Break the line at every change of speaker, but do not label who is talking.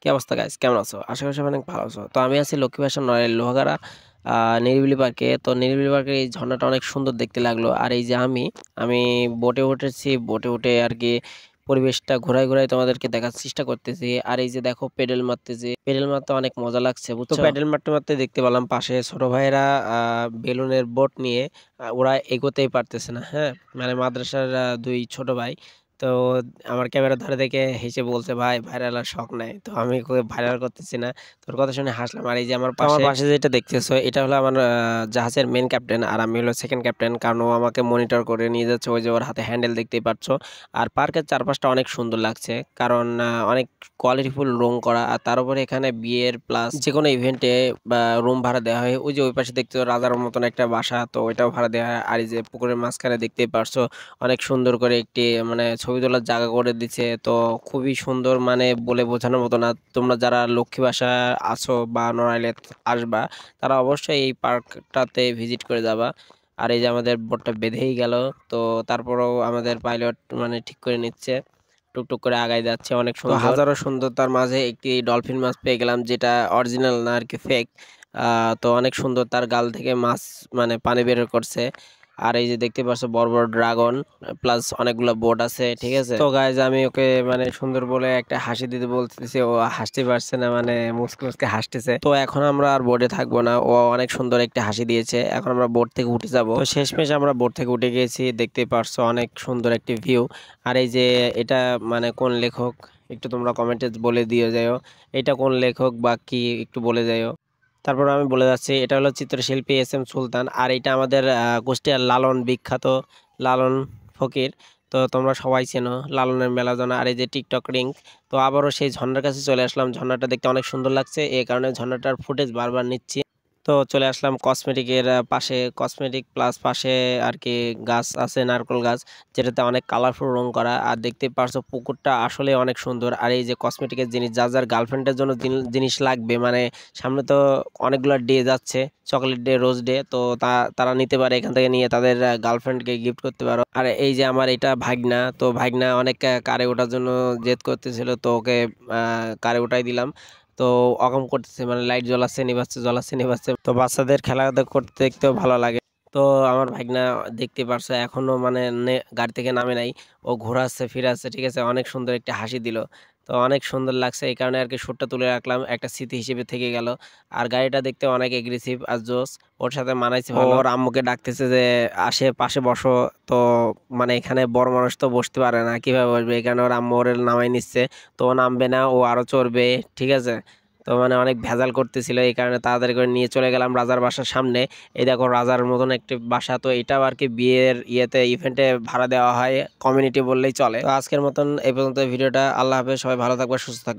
কি অবস্থা গাইস, কেমন আছো? আশা করি সবাই অনেক ভালো আছো। তো আমি আছি লক্ষ্মী ভাষা নড়াইল লোহাগাড়া নিরিবিলি পার্কে। তো নিরিবিলি পার্কের এই ঝর্ণাটা অনেক সুন্দর দেখতে লাগলো। আর এই যে আমি বোটে উঠেছি, বোটে উঠে আর কি পরিবেশটা ঘোরায় ঘোরায় তোমাদেরকে দেখার চেষ্টা করতেছি। আর এই যে দেখো পেডেল মারতেছি, পেডেল মারতে অনেক মজা লাগছে বুঝছো। তো পেডেল মারতে মারতে দেখতে পেলাম পাশে ছোট ভাইয়েরা বেলুনের বোট নিয়ে ওরা এগোতেই পারতেছে না। হ্যাঁ, মানে মাদ্রাসার দুই ছোট ভাই। তো আমার ক্যামেরা ধরে দেখে হেসে বলছে, ভাই ভাইরাল আর শখ নাই। তো আমি ওকে ভাইরাল করতেছি না, তোর কথা শুনে হাসলাম। আর এই যে আমার পাশে যেটা দেখতেছো, এটা হলো আমার জাহাজের মেন ক্যাপ্টেন, আর আমি হলো সেকেন্ড ক্যাপ্টেন। কারণ ও আমাকে মনিটর করে নিয়ে যাচ্ছে। ওই যে ওর হাতে হ্যান্ডেল দেখতেই পাচ্ছ। আর পার্কের চারপাশটা অনেক সুন্দর লাগছে, কারণ অনেক কোয়ালিটিফুল রুম করা। আর তার উপরে এখানে বিয়ের প্লাস যে কোনো ইভেন্টে বা রুম ভাড়া দেওয়া হয়। ওই যে ওই পাশে দেখতে রাজার মতন একটা বাসা, তো ওইটাও ভাড়া দেওয়া হয়। আর এই যে পুকুরের মাঝখানে দেখতেই পারছো অনেক সুন্দর করে একটি মানে ছবি তোলার জায়গা করে দিচ্ছে। তো খুবই সুন্দর, মানে বলে বোঝানোর মতো না। তোমরা যারা লক্ষ্মী বাসা আছো বা নড়াইলে আসবা, তারা অবশ্যই এই পার্কটাতে ভিজিট করে যাবা। আর এই যে আমাদের বোটটা বেঁধেই গেল। তো তারপরেও আমাদের পাইলট মানে ঠিক করে নিচ্ছে, টুকটুক করে আগায় যাচ্ছে। অনেক সুন্দর, হাজারো সুন্দরতার মাঝে একটি ডলফিন মাছ পেয়ে গেলাম, যেটা অরিজিনাল না আর কি, ফেক। তো অনেক সুন্দর, তার গাল থেকে মাছ মানে পানি বের করছে। আর এই যে দেখতে পাচ্ছ বড় বড় ড্রাগন প্লাস অনেকগুলো বোট আছে, ঠিক আছে। তো গাইজ আমি ওকে মানে সুন্দর বলে একটা হাসি দিতে বলতেছি, ও হাসতে পারছে না, মানে মুসকে মুসকে হাসতেছে। তো এখন আমরা আর বোটে থাকবো না, ও অনেক সুন্দর একটা হাসি দিয়েছে। এখন আমরা বোট থেকে উঠে যাব। তো শেষমেশ আমরা বোট থেকে উঠে গিয়েছি, দেখতে পারছো অনেক সুন্দর একটি ভিউ। আর এই যে এটা মানে কোন লেখক, একটু তোমরা কমেন্টে বলে দিয়ে যাও এটা কোন লেখক বা কি, একটু বলে যাও। তারপর আমি বলে যাচ্ছি, এটা হলো চিত্রশিল্পী এস এম সুলতান। আর এটা আমাদের কুষ্টিয়ার লালন, বিখ্যাত লালন ফকির। তো তোমরা সবাই চেনো লালনের মেলাজনা। আর এই যে টিকটক রিং। তো আবারও সেই ঝর্ণার কাছে চলে আসলাম। ঝর্ণাটা দেখতে অনেক সুন্দর লাগছে, এই কারণে ঝর্ণাটার ফুটেজ বারবার নিচ্ছি। তো চলে আসলাম কসমেটিকের পাশে, কসমেটিক প্লাস পাশে আর কি গাছ আছে, নারকেল গাছ, যেটাতে অনেক কালারফুল রং করা। আর দেখতে পারছো পুকুরটা আসলে অনেক সুন্দর। আর এই যে কসমেটিকের জিনিস, যার যার গার্লফ্রেন্ডের জন্য জিনিস লাগবে, মানে সামনে তো অনেকগুলো ডে যাচ্ছে, চকলেট ডে, রোজ ডে। তো তারা নিতে পারে এখান থেকে, নিয়ে তাদের গার্লফ্রেন্ডকে গিফট করতে পারো। আর এই যে আমার এটা ভাগনা, তো ভাগনা অনেক কারে ওঠার জন্য জেদ করতেছিল, তো ওকে কারে উঠাই দিলাম। তো অকাম করতেছে, মানে লাইট জ্বলাচ্ছে নিভাচ্ছে, জ্বলাচ্ছে নিভাচ্ছে। তো বাচ্চাদের খেলা করতে দেখতেও ভালো লাগে। তো আমার ভাগনা দেখতে পারছে এখনো মানে গাড়ি থেকে নামে নাই, ও ঘোরাচ্ছে ফিরাচ্ছে, ঠিক আছে। অনেক সুন্দর একটা হাসি দিল। তো অনেক সুন্দর লাগছে, এই কারণে আর কি শ্যুটটা তুলে রাখলাম, একটা স্মৃতি হিসেবে থেকে গেল। আর গাড়িটা দেখতে অনেক এগ্রেসিভ আর জোস, ওর সাথে মানাইছে ভালো। ওর আম্মুকে ডাকতেছে যে আসে পাশে বসো। তো মানে এখানে বড় মানুষ তো বসতে পারে না, কিভাবে বসবে, এই কারণে ওর আম্মু ওর নামাই নিচ্ছে। তো ও নামবে না, ও আরো চড়বে, ঠিক আছে। তো মানে অনেক ভেজাল করতেছিল, এই কারণে তাড়াতাড়ি করে নিয়ে চলে গেলাম রাজার বাসার সামনে। এই দেখো রাজার মতন একটি বাসা। তো এটাও আর কি বিয়ের ইভেন্টে ভাড়া দেওয়া হয়, কমিউনিটি বললেই চলে। তো আজকের মতন এই পর্যন্ত ভিডিওটা। আল্লাহ হাফেজ, সবাই ভালো থাকবে, সুস্থ থাকবে।